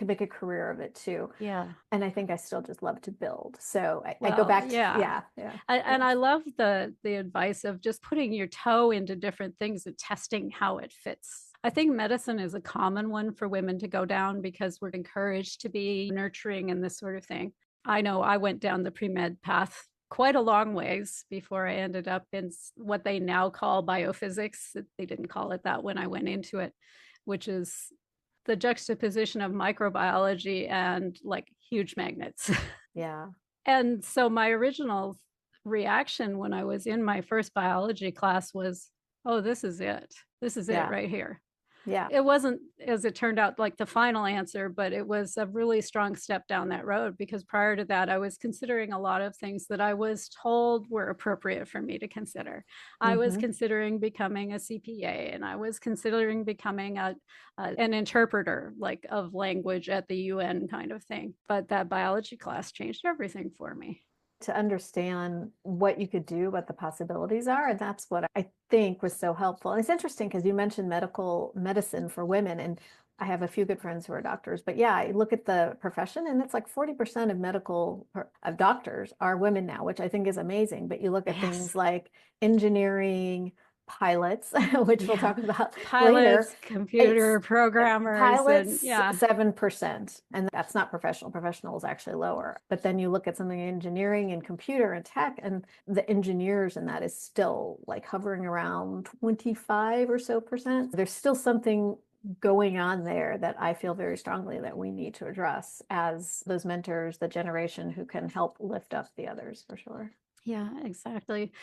could make a career of it too. Yeah. And I think I still just love to build. So I go Well, back to, yeah. yeah, yeah. And I love the advice of just putting your toe into different things and testing how it fits. I think medicine is a common one for women to go down because we're encouraged to be nurturing and this sort of thing. I know I went down the pre-med path quite a long ways before I ended up in what they now call biophysics. They didn't call it that when I went into it, which is the juxtaposition of microbiology and like huge magnets. Yeah. And so my original reaction when I was in my first biology class was, oh, this is it. This is it Yeah. right here. Yeah. It wasn't, as it turned out, like the final answer, but it was a really strong step down that road because prior to that, I was considering a lot of things that I was told were appropriate for me to consider. I was considering becoming a CPA, and I was considering becoming an interpreter, like of language at the UN kind of thing. But that biology class changed everything for me. To understand what you could do, what the possibilities are. And that's what I think was so helpful. And it's interesting because you mentioned medical medicine for women, and I have a few good friends who are doctors. But yeah, I look at the profession, and it's like 40% of doctors are women now, which I think is amazing. But you look at Yes. things like engineering, pilots, which we'll Yeah. talk about later. Pilots, It's computer programmers, and pilots, yeah. 7%, and that's not professional. Professional is actually lower. But then you look at something in engineering and computer and tech, and the engineers in that is still like hovering around 25 or so percent. There's still something going on there that I feel very strongly that we need to address as those mentors, the generation who can help lift up the others for sure. Yeah, exactly.